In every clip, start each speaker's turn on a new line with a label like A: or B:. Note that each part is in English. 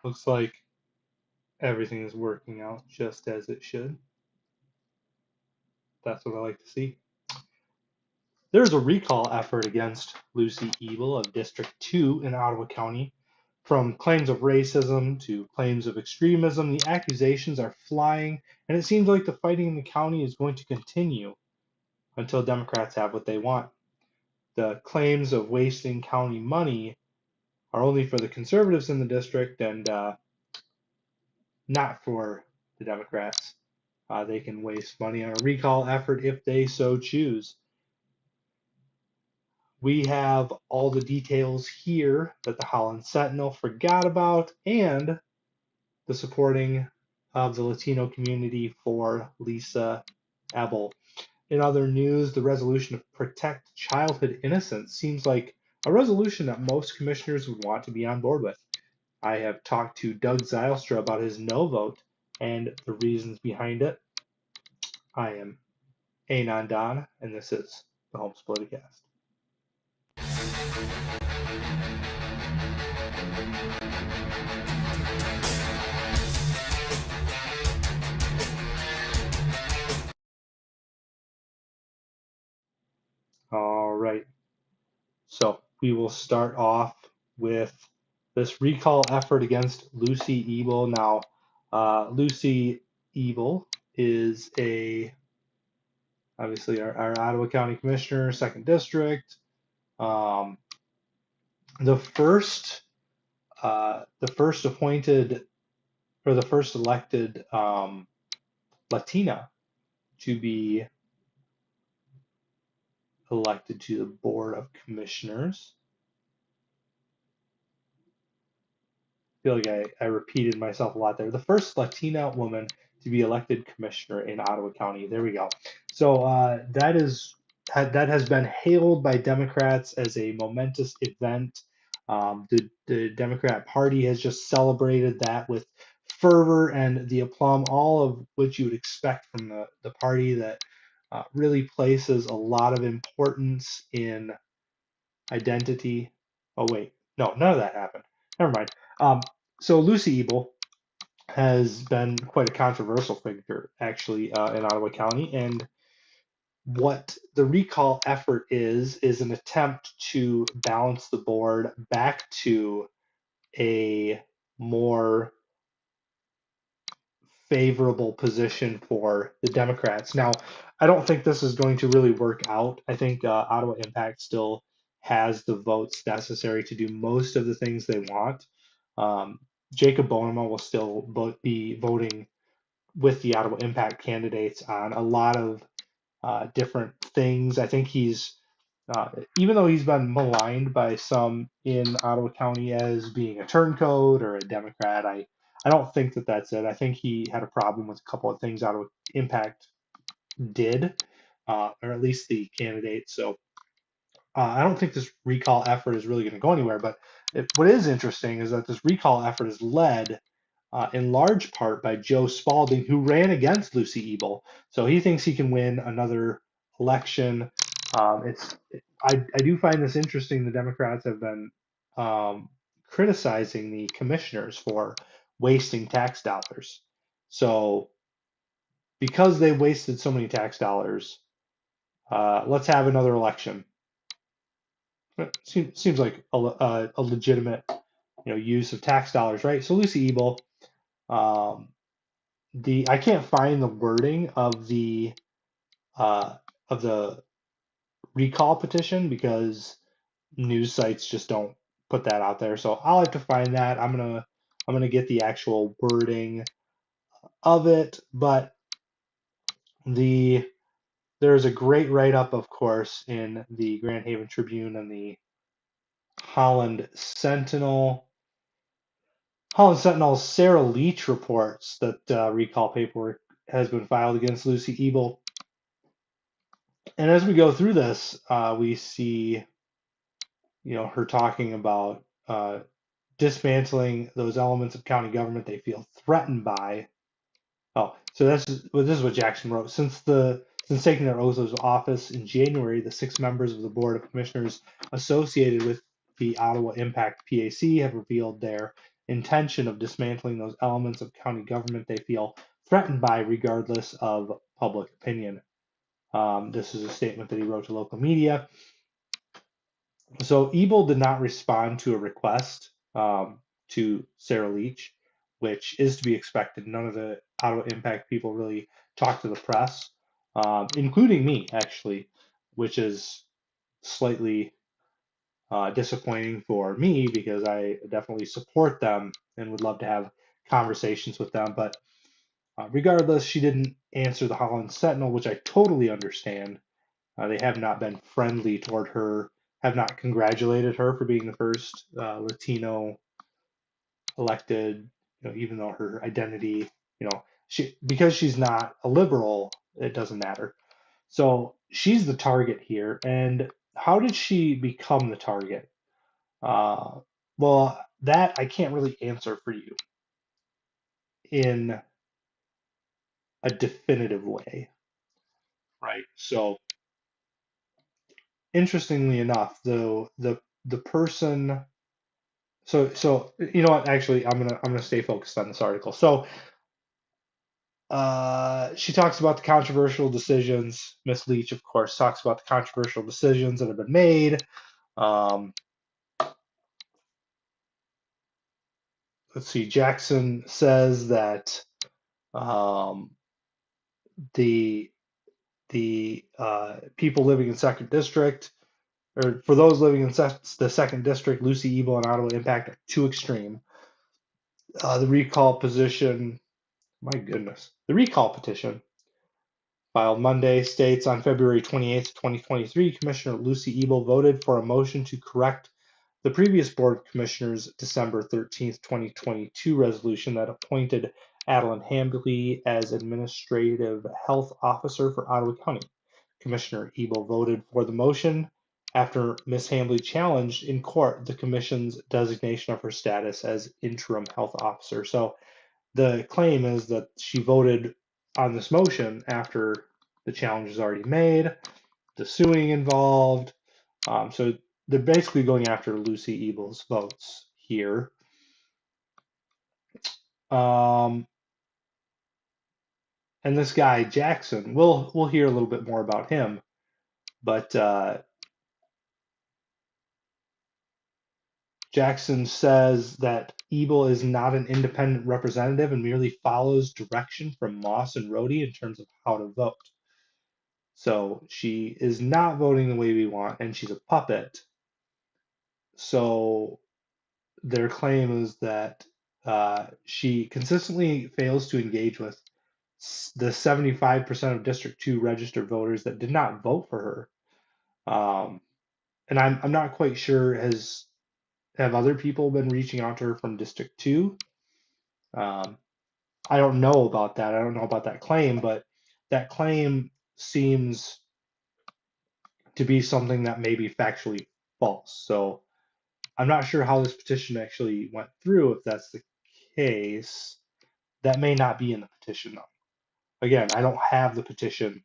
A: Looks like everything is working out just as it should. That's what I like to see. There's a recall effort against Lucy Ebel of District 2 in Ottawa County. From claims of racism to claims of extremism, the accusations are flying, and it seems like the fighting in the county is going to continue until Democrats have what they want. The claims of wasting county money are only for the conservatives in the district and not for the Democrats. They can waste money on a recall effort if they so choose. We have all the details here that the Holland Sentinel forgot about and the supporting of the Latino community for Lucy Ebel. In other news, the resolution to protect childhood innocence seems like a resolution that most commissioners would want to be on board with. I have talked to Doug Zylstra about his no vote and the reasons behind it. I am Anon Don, and this is the Holmes Politicast. All right, so we will start off with this recall effort against Lucy Ebel. Now, Lucy Ebel is obviously our Ottawa County Commissioner, second district. Um, the first appointed or the first elected Latina to be elected to the Board of Commissioners. I feel like I repeated myself a lot there. The first Latina woman to be elected commissioner in Ottawa County. There we go. So that has been hailed by Democrats as a momentous event. The Democrat Party has just celebrated that with fervor and the aplomb, all of which you would expect from the party that really places a lot of importance in identity. Oh, wait. No, none of that happened. Never mind. So Lucy Ebel has been quite a controversial figure, actually, in Ottawa County. And what the recall effort is an attempt to balance the board back to a more favorable position for the Democrats. Now, I don't think this is going to really work out. I think Ottawa Impact still has the votes necessary to do most of the things they want. Um, Jacob Bonema will still be voting with the Ottawa Impact candidates on a lot of different things. I think uh, even though he's been maligned by some in Ottawa County as being a turncoat or a Democrat, I don't think that that's it. I think he had a problem with a couple of things Ottawa Impact did, or at least the candidates. So I don't think this recall effort is really going to go anywhere. But what is interesting is that this recall effort is led in large part by Joe Spalding, who ran against Lucy Ebel. So he thinks he can win another election. I do find this interesting. The Democrats have been um, criticizing the commissioners for wasting tax dollars. So because they wasted so many tax dollars, let's have another election. It seems like a legitimate, use of tax dollars, right? So Lucy Ebel, um, I can't find the wording uh, of the recall petition because news sites just don't put that out there. So I'll have to find that. I'm gonna get the actual wording of it, but the there's a great write-up, of course, in the Grand Haven Tribune and the Holland Sentinel. Holland Sentinel's Sarah Leach reports that recall paperwork has been filed against Lucy Ebel. And as we go through this, we see, her talking about dismantling those elements of county government they feel threatened by. Oh, so this is what Jackson wrote. Since taking their oaths of office in January, the 6 members of the Board of Commissioners associated with the Ottawa Impact PAC have revealed their intention of dismantling those elements of county government they feel threatened by, regardless of public opinion. This is a statement that he wrote to local media. So Ebel did not respond to a request to Sarah Leach, which is to be expected. None of the Ottawa Impact people really talked to the press, including me, actually, which is slightly disappointing for me because I definitely support them and would love to have conversations with them. But regardless, she didn't answer the Holland Sentinel, which I totally understand. They have not been friendly toward her, have not congratulated her for being the first Latino elected, even though her identity, because she's not a liberal, it doesn't matter. So she's the target here. And how did she become the target? Uh, well, that I can't really answer for you in a definitive way, right? So interestingly enough, though, the person. So you know what? Actually, I'm gonna stay focused on this article. So she talks about the controversial decisions. Miss Leach, of course, talks about the controversial decisions that have been made. Um, let's see. Jackson says that um, the people living in second district, or for those living in the second district, Lucy Ebel and Ottawa Impact are too extreme. The recall position, my goodness, the recall petition filed Monday states on February 28, 2023, Commissioner Lucy Ebel voted for a motion to correct the previous Board of Commissioners December 13th, 2022 resolution that appointed Adeline Hambley as Administrative Health Officer for Ottawa County. Commissioner Ebel voted for the motion after Ms. Hambley challenged in court the Commission's designation of her status as Interim Health Officer. So the claim is that she voted on this motion after the challenge is already made, the suing involved. So they're basically going after Lucy Ebel's votes here. And this guy Jackson, we'll hear a little bit more about him, but Jackson says that Ebel is not an independent representative and merely follows direction from Moss and Rhodey in terms of how to vote. So she is not voting the way we want, and she's a puppet. So their claim is that she consistently fails to engage with the 75% of District 2 registered voters that did not vote for her. And I'm not quite sure, have other people been reaching out to her from District 2? Um, I don't know about that. I don't know about that claim, but that claim seems to be something that may be factually false. So I'm not sure how this petition actually went through. If that's the case, that may not be in the petition, though. Again, I don't have the petition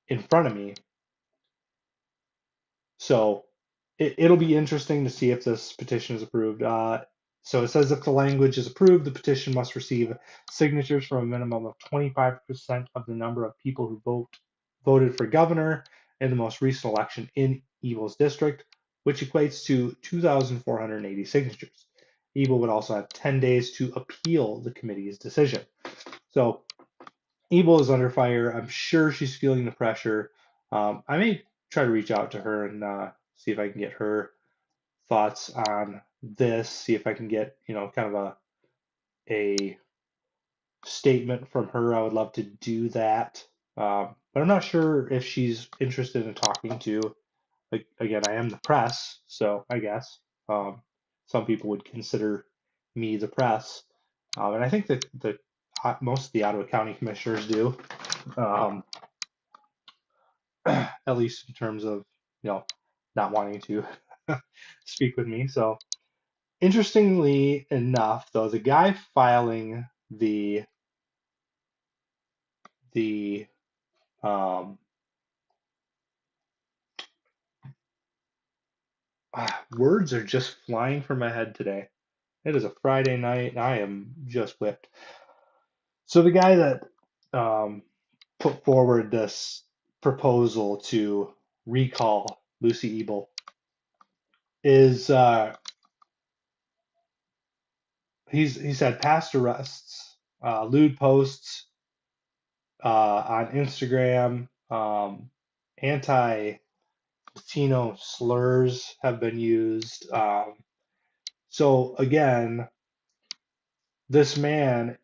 A: in front of me, so it'll be interesting to see if this petition is approved. So it says if the language is approved, the petition must receive signatures from a minimum of 25% of the number of people who voted for governor in the most recent election in Ebel's district, which equates to 2,480 signatures. Ebel would also have 10 days to appeal the committee's decision. So Ebel is under fire. I'm sure she's feeling the pressure. I may try to reach out to her and see if I can get her thoughts on this. See if I can get kind of a statement from her. I would love to do that, but I'm not sure if she's interested in talking to. Like, again, I am the press, so I guess some people would consider me the press, and I think that most of the Ottawa County commissioners do. Um, at least in terms of not wanting to speak with me. So interestingly enough, though, the guy filing the words are just flying from my head today. It is a Friday night, and I am just whipped. So the guy that um, put forward this proposal to recall Lucy Ebel is he's had past arrests, lewd posts on Instagram, anti-Latino slurs have been used. So again, this man,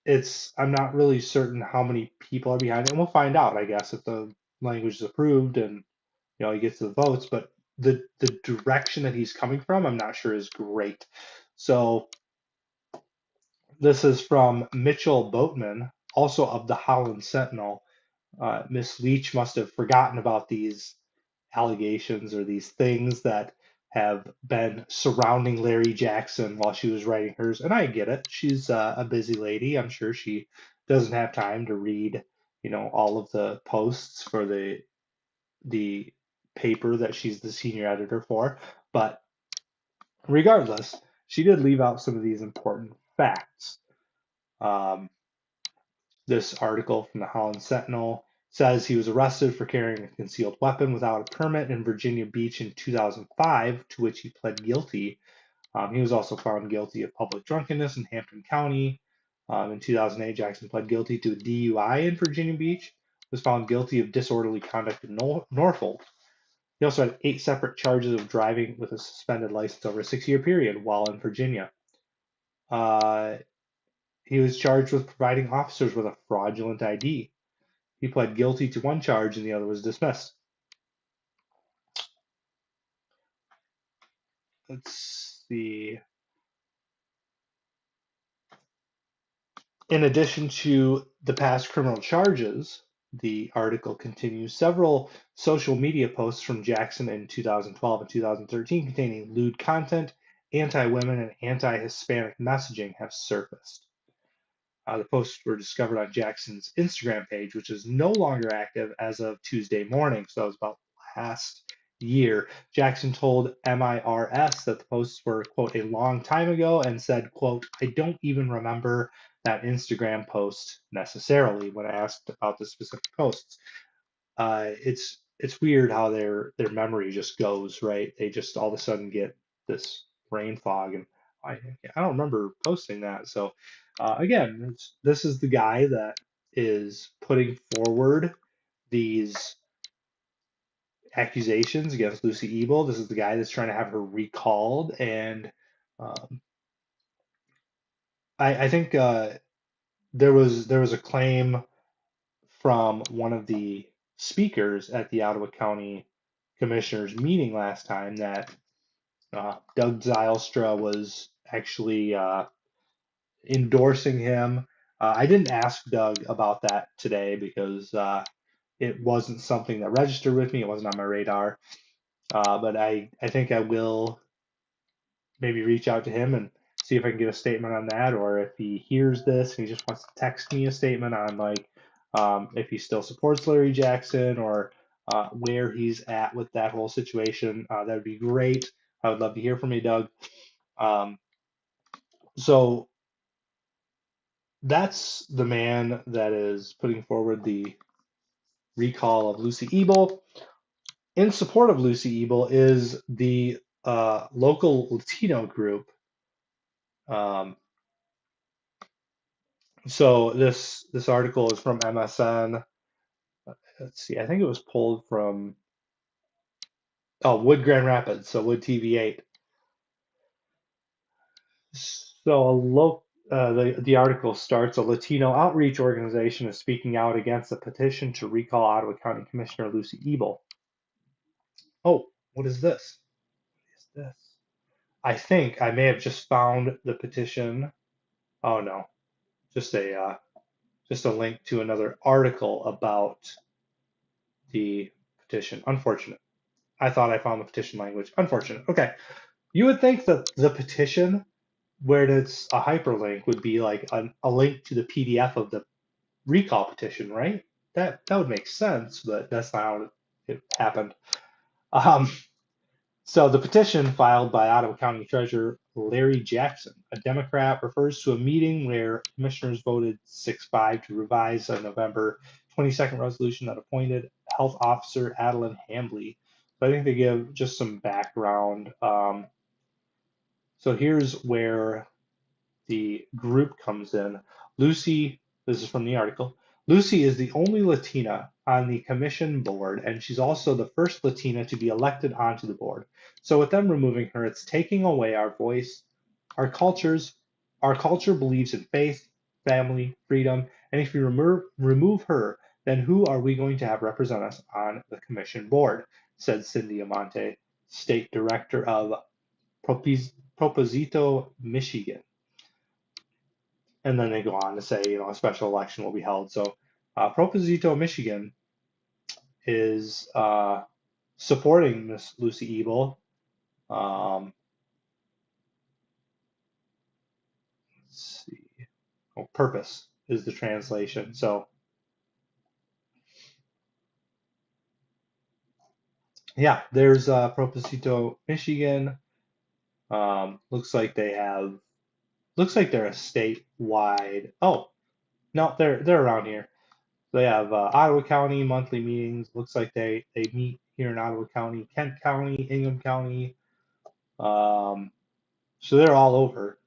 A: I'm not really certain how many people are behind it, and we'll find out, I guess, if the language is approved and he gets the votes. But the direction that he's coming from, I'm not sure is great. So this is from Mitchell Boatman, also of the Holland Sentinel. Miss Leach must have forgotten about these allegations or these things that have been surrounding Larry Jackson while she was writing hers. And I get it. She's a busy lady. I'm sure she doesn't have time to read, all of the posts for the paper that she's the senior editor for. But regardless, she did leave out some of these important facts. Um, This article from the Holland Sentinel says he was arrested for carrying a concealed weapon without a permit in Virginia Beach in 2005, to which he pled guilty. He was also found guilty of public drunkenness in Hampton County. In 2008, Jackson pled guilty to a DUI in Virginia Beach, was found guilty of disorderly conduct in Norfolk. He also had 8 separate charges of driving with a suspended license over a 6-year period while in Virginia. Uh, he was charged with providing officers with a fraudulent ID. He pled guilty to one charge and the other was dismissed. Let's see. In addition to the past criminal charges, the article continues, several social media posts from Jackson in 2012 and 2013 containing lewd content, anti-women, and anti-Hispanic messaging have surfaced. The posts were discovered on Jackson's Instagram page, which is no longer active as of Tuesday morning. So that was about last year. Jackson told MIRS that the posts were, quote, a long time ago and said, quote, I don't even remember that Instagram post necessarily when I asked about the specific posts. It's weird how their memory just goes, right? They just all of a sudden get this brain fog, and I I don't remember posting that. So again, this is the guy that is putting forward these accusations against Lucy Ebel. This is the guy that's trying to have her recalled, and um, I think there was a claim from one of the speakers at the Ottawa County Commissioners meeting last time that Doug Zylstra was actually endorsing him. I didn't ask Doug about that today because it wasn't something that registered with me. It wasn't on my radar. But I think I will maybe reach out to him and see if I can get a statement on that, or if he hears this and he just wants to text me a statement on like if he still supports Larry Jackson or where he's at with that whole situation. That would be great. I would love to hear from you, Doug. Um, so that's the man that is putting forward the recall of Lucy Ebel. In support of Lucy Ebel is the local Latino group. Um, so this article is from MSN. Let's see, I think it was pulled from Wood Grand Rapids, so Wood TV8. So the article starts, a Latino outreach organization is speaking out against a petition to recall Ottawa County Commissioner Lucy Ebel. Oh, what is this? What is this? I think I may have just found the petition. Oh no, just a link to another article about the petition. Unfortunate. I thought I found the petition language. Unfortunate. Okay. You would think that the petition, where it's a hyperlink, would be like a link to the PDF of the recall petition, right? That would make sense, but that's not how it happened. Um, so the petition filed by Ottawa County Treasurer Larry Jackson, a Democrat, refers to a meeting where commissioners voted 6-5 to revise a November 22nd resolution that appointed health officer Adeline Hambley. So I think they give just some background. So here's where the group comes in. Lucy, this is from the article. Lucy is the only Latina on the commission board, and she's also the first Latina to be elected onto the board. So with them removing her, it's taking away our voice, our cultures. Our culture believes in faith, family, freedom, and if you remove her, then who are we going to have represent us on the commission board? Said Cindy Amante, state director of Proposito, Michigan. And then they go on to say, a special election will be held. So Proposito, Michigan is supporting Miss Lucy Ebel. Let's see. Oh, purpose is the translation. So yeah, there's Proposito, Michigan. Looks like they're a statewide. Oh, no, they're around here. They have Ottawa County monthly meetings. Looks like they meet here in Ottawa County, Kent County, Ingham County. So they're all over,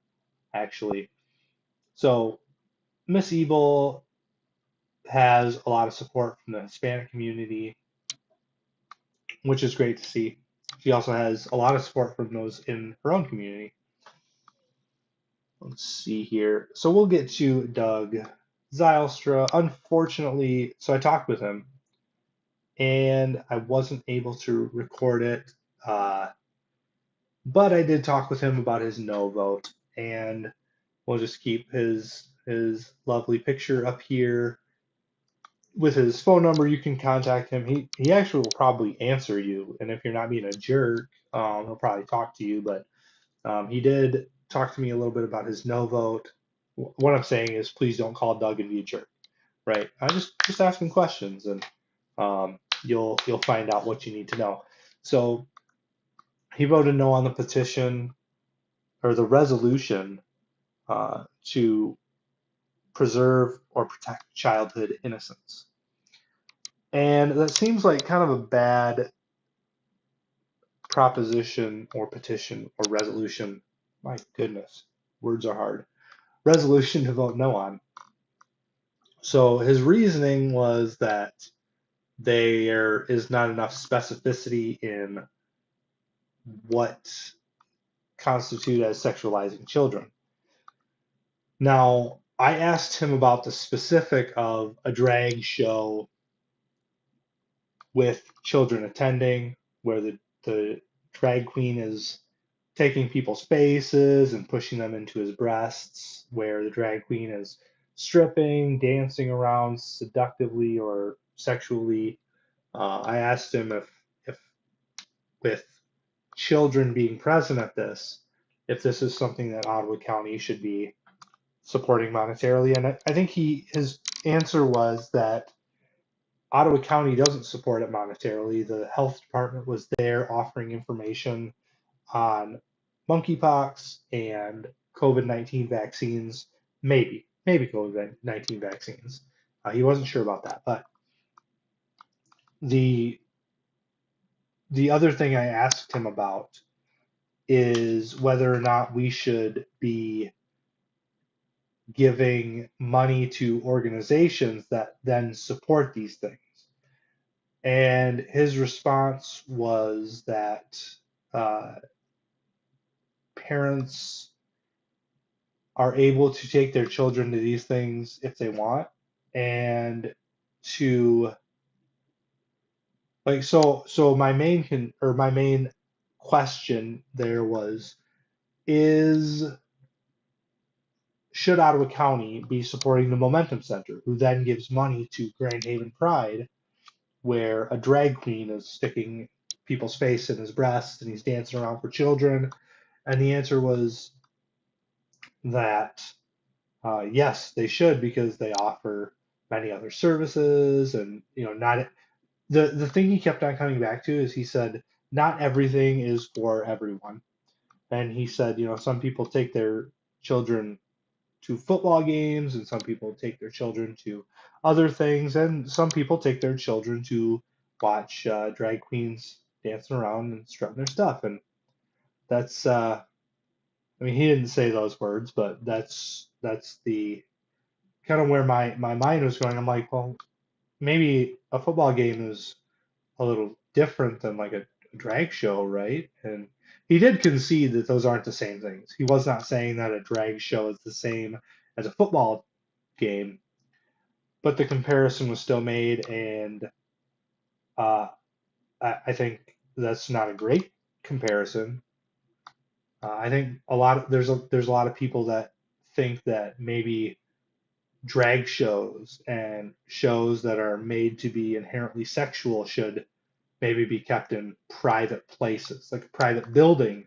A: actually. So Miss Ebel has a lot of support from the Hispanic community, which is great to see. She also has a lot of support from those in her own community. Let's see here. So we'll get to Doug Zylstra. Unfortunately, so I talked with him and I wasn't able to record it. But I did talk with him about his no vote, and we'll just keep his lovely picture up here with his phone number. You can contact him. He actually will probably answer you, and if you're not being a jerk, he'll probably talk to you. But he did talk to me a little bit about his no vote. What I'm saying is, please don't call Doug and be a jerk, right? I just ask him questions, and you'll find out what you need to know. So he voted no on the petition or the resolution to preserve or protect childhood innocence. And that seems like kind of a bad proposition or petition or resolution. My goodness, words are hard. Resolution to vote no on. So his reasoning was that there is not enough specificity in what constitute as sexualizing children. Now, I asked him about the specific of a drag show with children attending, where the drag queen is taking people's faces and pushing them into his breasts, where the drag queen is stripping, dancing around seductively or sexually. I asked him if with children being present at this, if this is something that Ottawa County should be supporting monetarily, and I think his answer was that Ottawa County doesn't support it monetarily. The health department was there offering information on monkeypox and COVID-19 vaccines, maybe COVID-19 vaccines. He wasn't sure about that, but the the other thing I asked him about is whether or not we should be giving money to organizations that then support these things. And his response was that uh, parents are able to take their children to these things if they want, and to like my main question there was, is should Ottawa County be supporting the Momentum Center, who then gives money to Grand Haven Pride, where a drag queen is sticking people's face in his breast and he's dancing around for children? And the answer was that yes, they should, because they offer many other services, and not the thing he kept on coming back to is he said not everything is for everyone. And he said, some people take their children to football games, and some people take their children to other things, and some people take their children to watch drag queens dancing around and strutting their stuff. And that's, I mean, he didn't say those words, but that's the kind of where my mind was going. I'm like, well, maybe a football game is a little different than like a drag show, right? And he did concede that those aren't the same things. He was not saying that a drag show is the same as a football game, but the comparison was still made, and uh, I think that's not a great comparison. I think there's a lot of people that think that maybe drag shows and shows that are made to be inherently sexual should maybe be kept in private places, like a private building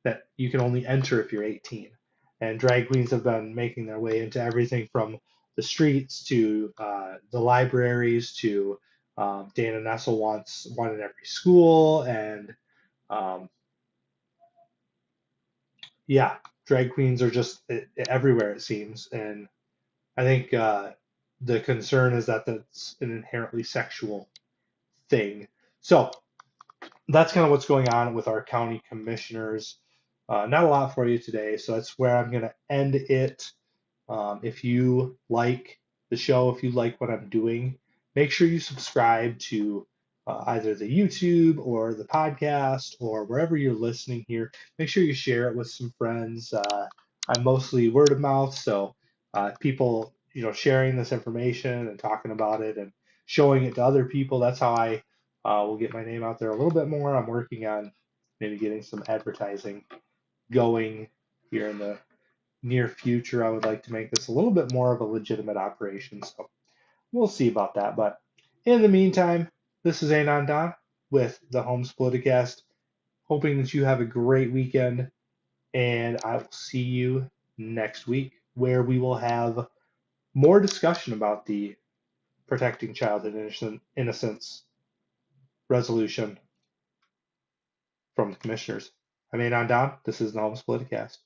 A: that you can only enter if you're 18. And drag queens have been making their way into everything from the streets to the libraries to Dana Nessel wants one in every school. And um, yeah, drag queens are just everywhere, it seems. And I think the concern is that that's an inherently sexual thing. So that's kind of what's going on with our county commissioners. Not a lot for you today, so that's where I'm going to end it. If you like the show, if you like what I'm doing, make sure you subscribe to either the YouTube or the podcast or wherever you're listening here. Make sure you share it with some friends. I'm mostly word of mouth, so people, sharing this information and talking about it and showing it to other people. That's how I will get my name out there a little bit more. I'm working on maybe getting some advertising going here in the near future. I would like to make this a little bit more of a legitimate operation. So we'll see about that. But in the meantime, this is Anand with the Homes Politicast. Hoping that you have a great weekend, and I will see you next week where we will have more discussion about the Protecting Childhood Innocence resolution from the commissioners. I'm Anand. This is the Homes Politicast.